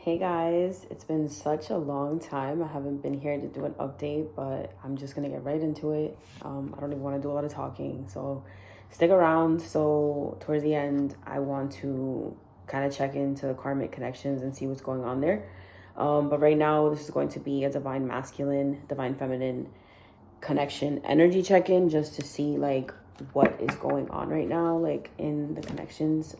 Hey guys, it's been such a long time. I haven't been here to do an update, but I'm just gonna get right into it. I don't even want to do a lot of talking, so stick around. So towards the end, I want to kind of check into the karmic connections and see what's going on there. But right now, this is going to be a divine masculine, divine feminine connection energy check-in, just to see like what is going on right now, like in the connections.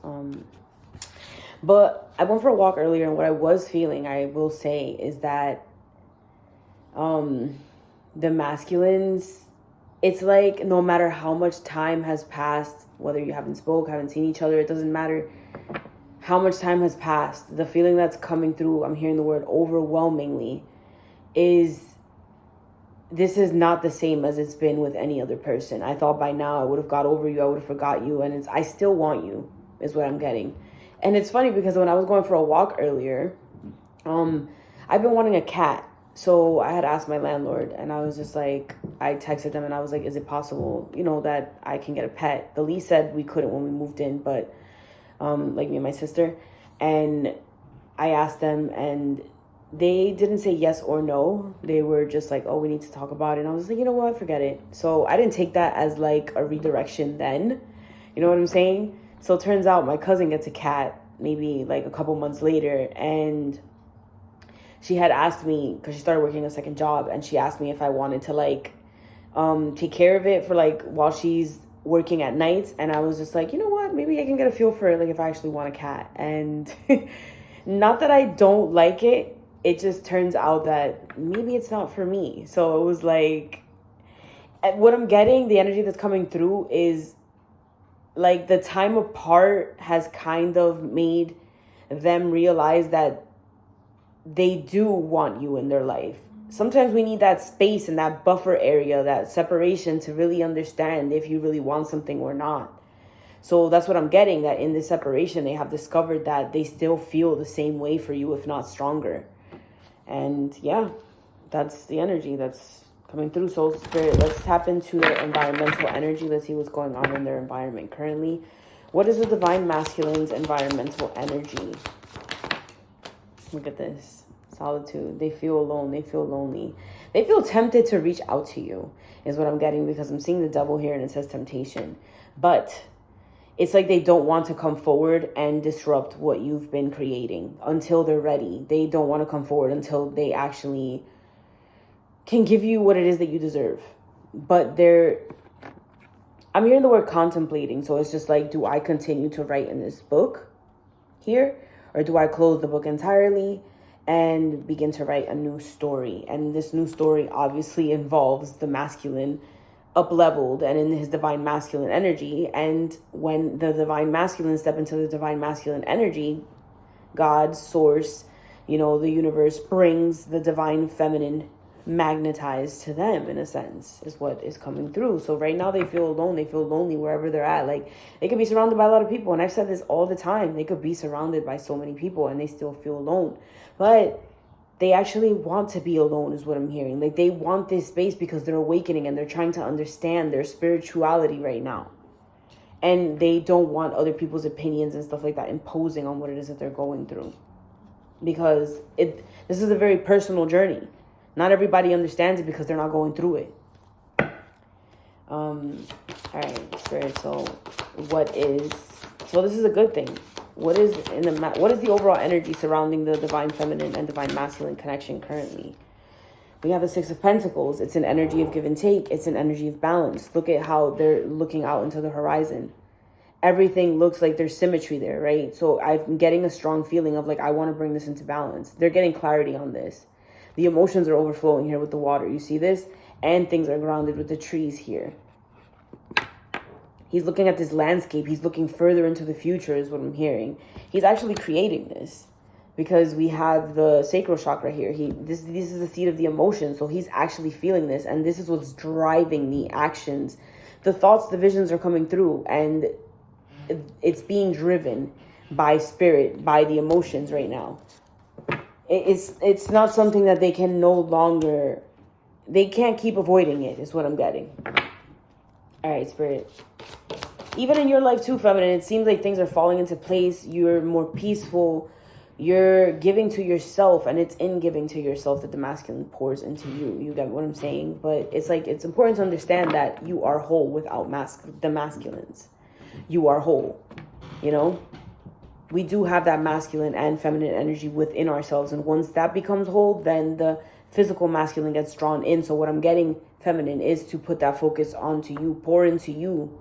But I went for a walk earlier, and what I was feeling, I will say, is that the masculines, it's like no matter how much time has passed, whether you haven't seen each other, it doesn't matter how much time has passed. The feeling that's coming through, I'm hearing the word overwhelmingly, is this is not the same as it's been with any other person. I thought by now I would have got over you, I would have forgot you, and I still want you, is what I'm getting. And it's funny because when I was going for a walk earlier, I've been wanting a cat. So I had asked my landlord, and I was just like, I texted them and I was like, is it possible, that I can get a pet? The lease said we couldn't when we moved in, but like me and my sister. And I asked them, and they didn't say yes or no. They were just like, oh, we need to talk about it. And I was like, you know what, forget it. So I didn't take that as like a redirection then. You know what I'm saying? So it turns out my cousin gets a cat maybe like a couple months later, and she had asked me, because she started working a second job, and she asked me if I wanted to like take care of it for like while she's working at nights. And I was just like, you know what, maybe I can get a feel for it, like if I actually want a cat. And not that I don't like it, it just turns out that maybe it's not for me. So it was like, what I'm getting, the energy that's coming through is like the time apart has kind of made them realize that they do want you in their life. Sometimes we need that space and that buffer area, that separation, to really understand if you really want something or not. So that's what I'm getting, that in this separation, they have discovered that they still feel the same way for you, if not stronger. And yeah, that's the energy that's coming through. Soul Spirit, let's tap into their environmental energy. Let's see what's going on in their environment currently. What is the divine masculine's environmental energy? Look at this. Solitude. They feel alone. They feel lonely. They feel tempted to reach out to you, is what I'm getting, because I'm seeing the devil here and it says temptation. But it's like they don't want to come forward and disrupt what you've been creating until they're ready. They don't want to come forward until they actually can give you what it is that you deserve. But I'm hearing the word contemplating. So it's just like, do I continue to write in this book here? Or do I close the book entirely and begin to write a new story? And this new story obviously involves the masculine up-leveled and in his divine masculine energy. And when the divine masculine step into the divine masculine energy, God, source, the universe brings the divine feminine magnetized to them, in a sense, is what is coming through. So right now they feel alone. They feel lonely wherever they're at. Like, they could be surrounded by a lot of people, and I've said this all the time, they could be surrounded by so many people and they still feel alone. But they actually want to be alone, is what I'm hearing. Like, they want this space because they're awakening and they're trying to understand their spirituality right now, and they don't want other people's opinions and stuff like that imposing on what it is that they're going through, because this is a very personal journey. Not everybody understands it because they're not going through it. All right, Spirit. So this is a good thing. What is the overall energy surrounding the divine feminine and divine masculine connection currently? We have the Six of Pentacles. It's an energy of give and take. It's an energy of balance. Look at how they're looking out into the horizon. Everything looks like there's symmetry there, right? So I'm getting a strong feeling of like, I want to bring this into balance. They're getting clarity on this. The emotions are overflowing here with the water. You see this? And things are grounded with the trees here. He's looking at this landscape. He's looking further into the future, is what I'm hearing. He's actually creating this, because we have the sacral chakra here. This is the seat of the emotion. So he's actually feeling this. And this is what's driving the actions. The thoughts, the visions are coming through. And it's being driven by spirit, by the emotions right now. It's not something that they can they can't keep avoiding it, is what I'm getting. All right, Spirit. Even in your life too, feminine, it seems like things are falling into place. You're more peaceful. You're giving to yourself, and it's in giving to yourself that the masculine pours into you. You get what I'm saying? But it's like, it's important to understand that you are whole without the masculines. You are whole, you know? We do have that masculine and feminine energy within ourselves. And once that becomes whole, then the physical masculine gets drawn in. So what I'm getting, feminine, is to put that focus onto you, pour into you,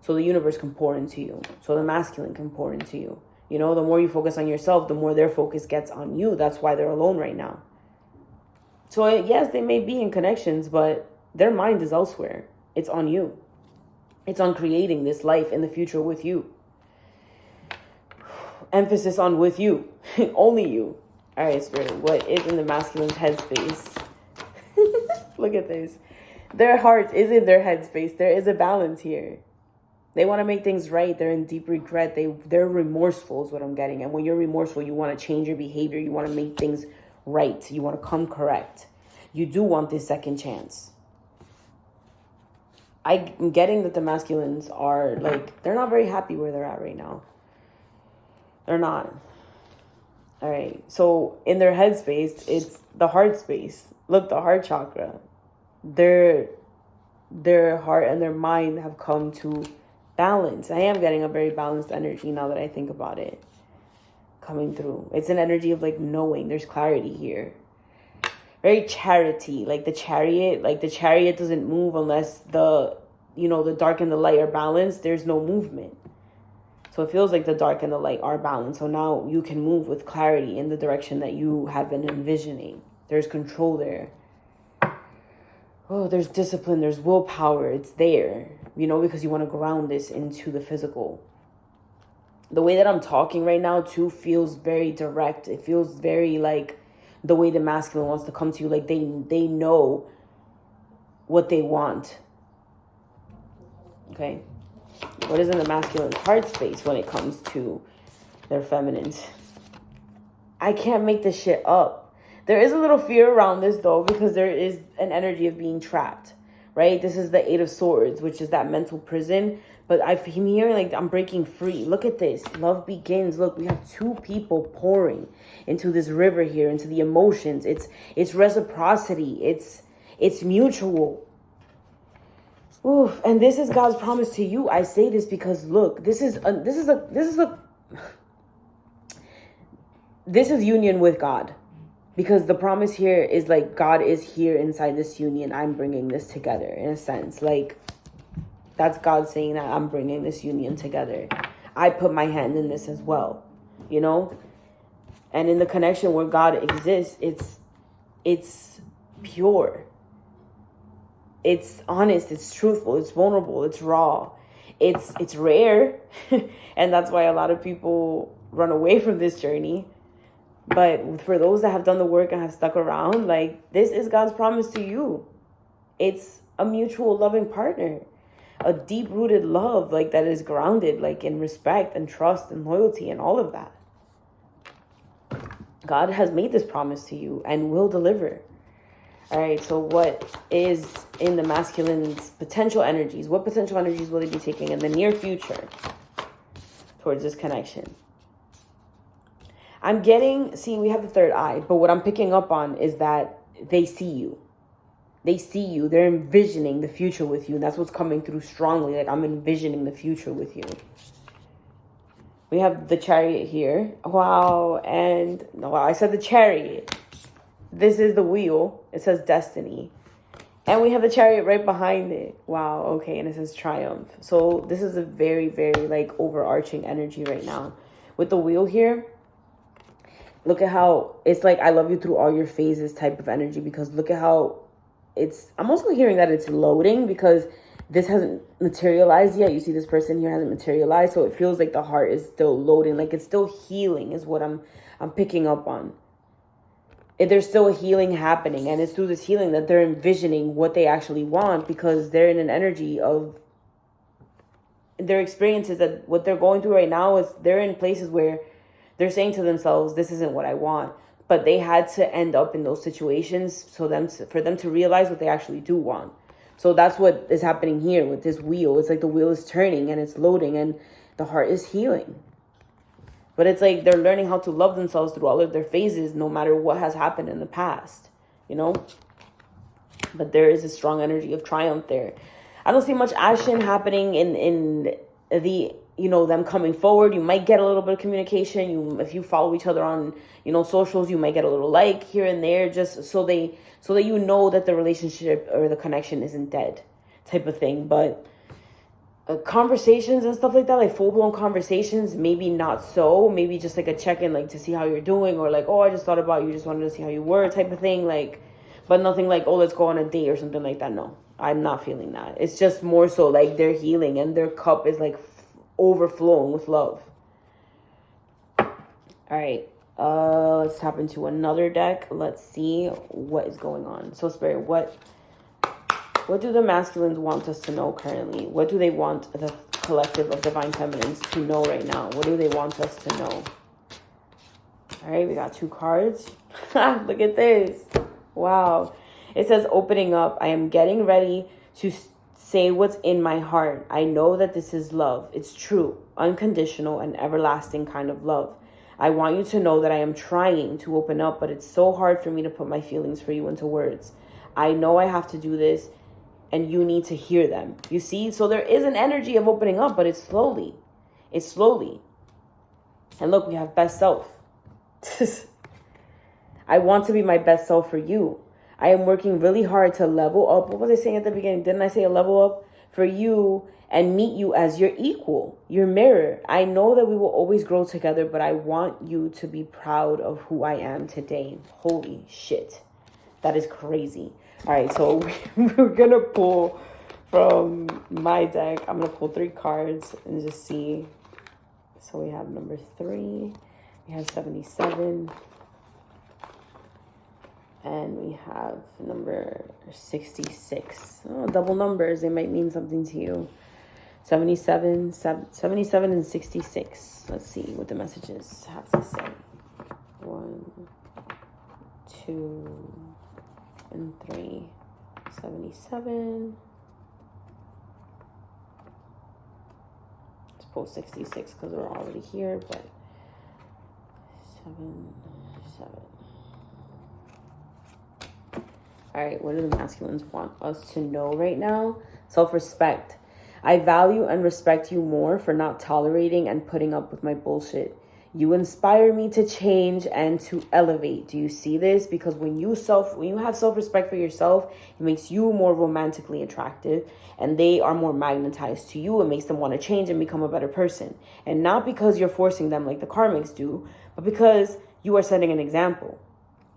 so the universe can pour into you, so the masculine can pour into you. You know, the more you focus on yourself, the more their focus gets on you. That's why they're alone right now. So yes, they may be in connections, but their mind is elsewhere. It's on you. It's on creating this life in the future with you. Emphasis on with you. Only you. All right, Spirit, what is in the masculine's headspace? Look at this. Their heart is in their headspace. There is a balance here. They want to make things right. They're in deep regret. They're remorseful is what I'm getting. And when you're remorseful, you want to change your behavior. You want to make things right. You want to come correct. You do want this second chance. I'm getting that the masculines are like, they're not very happy where they're at right now. They're not. All right. So in their headspace, it's the heart space. Look, the heart chakra. Their heart and their mind have come to balance. I am getting a very balanced energy now that I think about it coming through. It's an energy of like knowing. There's clarity here. Very charity, like the chariot. Like the chariot doesn't move unless the dark and the light are balanced. There's no movement. So it feels like the dark and the light are balanced. So now you can move with clarity in the direction that you have been envisioning. There's control there. Oh, there's discipline. There's willpower. It's there, because you want to ground this into the physical. The way that I'm talking right now, too, feels very direct. It feels very like the way the masculine wants to come to you. Like they know what they want. Okay. What is in the masculine heart space when it comes to their feminines? I can't make this shit up. There is a little fear around this, though, because there is an energy of being trapped, right? This is the Eight of Swords, which is that mental prison. But I'm hearing like I'm breaking free. Look at this. Love begins. Look, we have two people pouring into this river here, into the emotions. It's reciprocity. It's mutual. Oof. And this is God's promise to you. I say this because look, this is union with God. Because the promise here is like God is here inside this union. I'm bringing this together in a sense. Like that's God saying that I'm bringing this union together. I put my hand in this as well, And in the connection where God exists, it's pure. It's honest, it's truthful, it's vulnerable, it's raw. It's rare. And that's why a lot of people run away from this journey. But for those that have done the work and have stuck around, like this is God's promise to you. It's a mutual loving partner, a deep-rooted love like that is grounded like in respect and trust and loyalty and all of that. God has made this promise to you and will deliver. All right, so what is in the masculine's potential energies? What potential energies will they be taking in the near future towards this connection? I'm getting, we have the third eye, but what I'm picking up on is that they see you. They see you. They're envisioning the future with you. And that's what's coming through strongly. Like I'm envisioning the future with you. We have the chariot here. Wow. And wow, I said the chariot. This is the wheel. It says destiny. And we have the chariot right behind it. Wow. Okay. And it says triumph. So this is a very, very like overarching energy right now. With the wheel here, look at how it's like I love you through all your phases type of energy, because look at how I'm also hearing that it's loading because this hasn't materialized yet. You see this person here hasn't materialized. So it feels like the heart is still loading. Like it's still healing is what I'm picking up on. There's still a healing happening. And it's through this healing that they're envisioning what they actually want, because they're in an energy of their experiences that what they're going through right now is they're in places where they're saying to themselves, this isn't what I want. But they had to end up in those situations for them to realize what they actually do want. So that's what is happening here with this wheel. It's like the wheel is turning and it's loading and the heart is healing. But it's like they're learning how to love themselves through all of their phases, no matter what has happened in the past, you know? But there is a strong energy of triumph there. I don't see much action happening in the, you know, them coming forward. You might get a little bit of communication. If you follow each other on, you know, socials, you might get a little like here and there, just so that you know that the relationship or the connection isn't dead, type of thing. But conversations and stuff like that, like full-blown conversations, maybe not so. Maybe just like a check-in, like to see how you're doing, or like, oh, I just thought about you, just wanted to see how you were, type of thing. Like, but nothing like, oh, let's go on a date or something like that. No, I'm not feeling that. It's just more so like they're healing and their cup is like overflowing with love. All right, let's tap into another deck. Let's see what is going on. So Spirit, what do the masculines want us to know currently? What do they want the collective of divine feminines to know right now? What do they want us to know? All right, we got 2 cards. Look at this. Wow. It says opening up. I am getting ready to say what's in my heart. I know that this is love. It's true, unconditional, and everlasting kind of love. I want you to know that I am trying to open up, but it's so hard for me to put my feelings for you into words. I know I have to do this, and you need to hear them. You see? So there is an energy of opening up, but it's slowly. It's slowly. And look, we have best self. I want to be my best self for you. I am working really hard to level up. What was I saying at the beginning? Didn't I say a level up for you and meet you as your equal, your mirror? I know that we will always grow together, but I want you to be proud of who I am today. Holy shit. That is crazy. All right, so we're going to pull from my deck. I'm going to pull 3 cards and just see. So we have number 3. We have 77. And we have number 66. Oh, double numbers. They might mean something to you. 77 and 66. Let's see what the messages have to say. 1, 2, and 3. 77. Let's pull 66 because we're already here, but 7. All right, what do the masculines want us to know right now? Self-respect. I value and respect you more for not tolerating and putting up with my bullshit. You inspire me to change and to elevate. Do you see this? Because when you have self-respect for yourself, it makes you more romantically attractive, and they are more magnetized to you. It makes them want to change and become a better person. And not because you're forcing them like the karmics do, but because you are setting an example,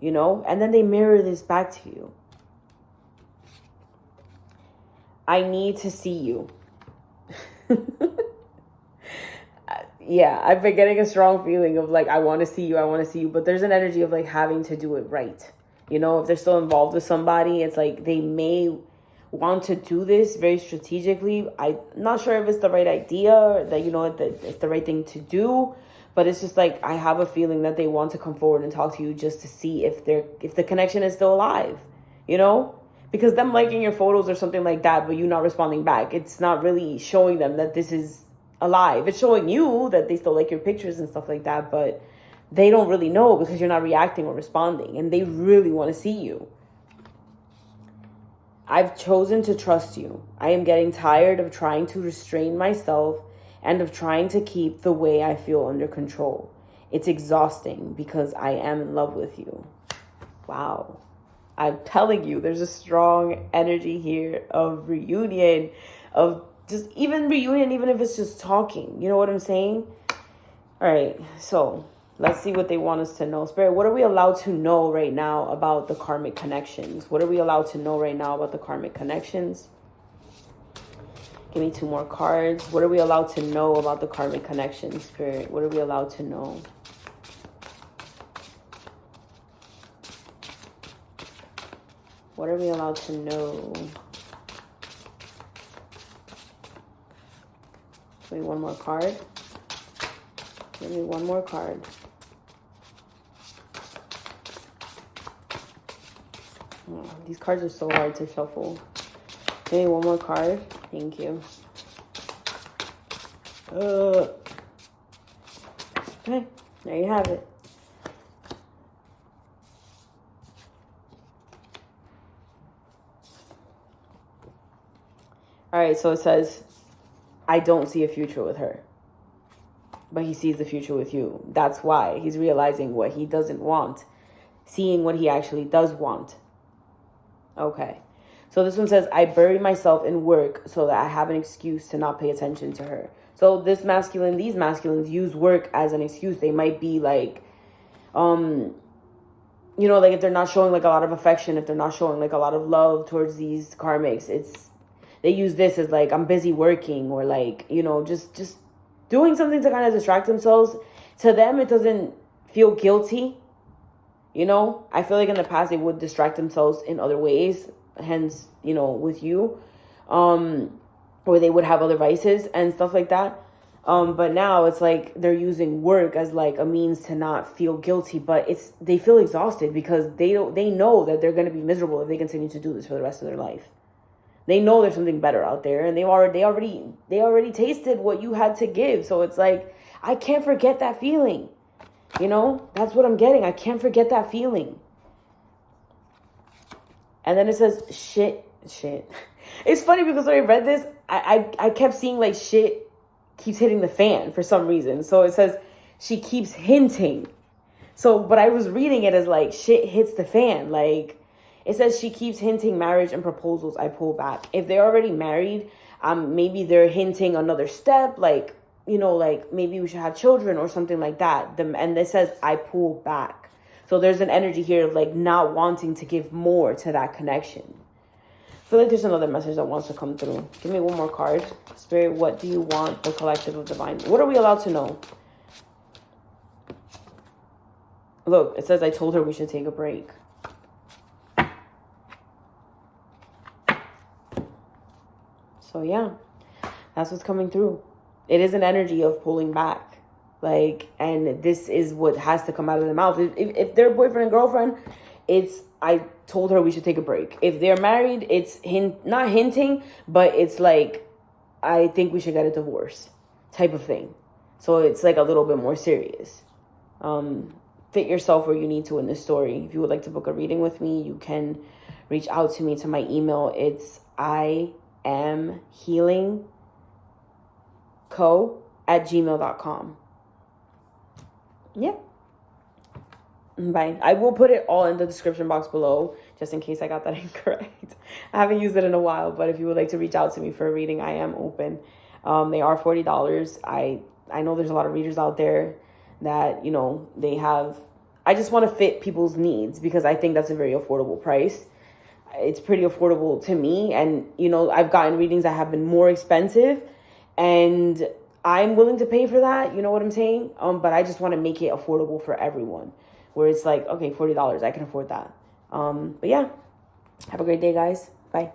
you know? And then they mirror this back to you. I need to see you. Yeah, I've been getting a strong feeling of like, I want to see you, but there's an energy of like having to do it right. You know, if they're still involved with somebody, it's like they may want to do this very strategically. I'm not sure if it's the right idea, that, you know, that it's the right thing to do, but it's just like, I have a feeling that they want to come forward and talk to you just to see if the connection is still alive, you know? Because them liking your photos or something like that, but you not responding back, it's not really showing them that this is alive. It's showing you that they still like your pictures and stuff like that, but they don't really know because you're not reacting or responding, and they really want to see you. I've chosen to trust you. I am getting tired of trying to restrain myself and of trying to keep the way I feel under control. It's exhausting because I am in love with you. Wow. I'm telling you, there's a strong energy here of reunion, of just even reunion, even if it's just talking. You know what I'm saying? All right, so let's see what they want us to know. Spirit, what are we allowed to know right now about the karmic connections? What are we allowed to know right now about the karmic connections? Give me 2 more cards. What are we allowed to know about the karmic connections, Spirit? What are we allowed to know? What are we allowed to know? Give me 1 more card. Give me 1 more card. Oh, these cards are so hard to shuffle. Give me 1 more card. Thank you. Okay, there you have it. All right, so it says, I don't see a future with her, but he sees the future with you. That's why he's realizing what he doesn't want, seeing what he actually does want. Okay, so this one says, I bury myself in work so that I have an excuse to not pay attention to her. So these masculines use work as an excuse. They might be like, you know, like if they're not showing like a lot of affection, if they're not showing like a lot of love towards these karmics, they use this as like, I'm busy working, or like, you know, just doing something to kind of distract themselves. To them, it doesn't feel guilty. You know, I feel like in the past they would distract themselves in other ways, hence, you know, with you, or they would have other vices and stuff like that. But now it's like they're using work as like a means to not feel guilty, but they feel exhausted because they know that they're going to be miserable if they continue to do this for the rest of their life. They know there's something better out there, and they already tasted what you had to give. So it's like, I can't forget that feeling. You know, that's what I'm getting. I can't forget that feeling. And then it says shit. It's funny because when I read this, I kept seeing like shit keeps hitting the fan for some reason. So it says she keeps hinting. So, but I was reading it as like shit hits the fan. Like, it says she keeps hinting marriage and proposals. I pull back. If they're already married, maybe they're hinting another step, like, you know, like maybe we should have children or something like that. And it says I pull back. So there's an energy here of like not wanting to give more to that connection. I feel like there's another message that wants to come through. Give me one more card. Spirit, what do you want the collective of divine? What are we allowed to know? Look, it says I told her we should take a break. So yeah, that's what's coming through. It is an energy of pulling back. Like, and this is what has to come out of their mouth. If they're boyfriend and girlfriend, it's, I told her we should take a break. If they're married, it's not hinting, but it's like, I think we should get a divorce type of thing. So it's like a little bit more serious. Fit yourself where you need to in this story. If you would like to book a reading with me, you can reach out to me to my email. It's iamhealingco@gmail.com. Yeah. Bye. I will put it all in the description box below, just in case I got that incorrect. I haven't used it in a while, but if you would like to reach out to me for a reading, I am open. They are $40. I know there's a lot of readers out there that, you know, they have, I just want to fit people's needs because I think that's a very affordable price. It's pretty affordable to me. And, you know, I've gotten readings that have been more expensive and I'm willing to pay for that. You know what I'm saying? But I just want to make it affordable for everyone where it's like, okay, $40, I can afford that. But yeah, have a great day, guys. Bye.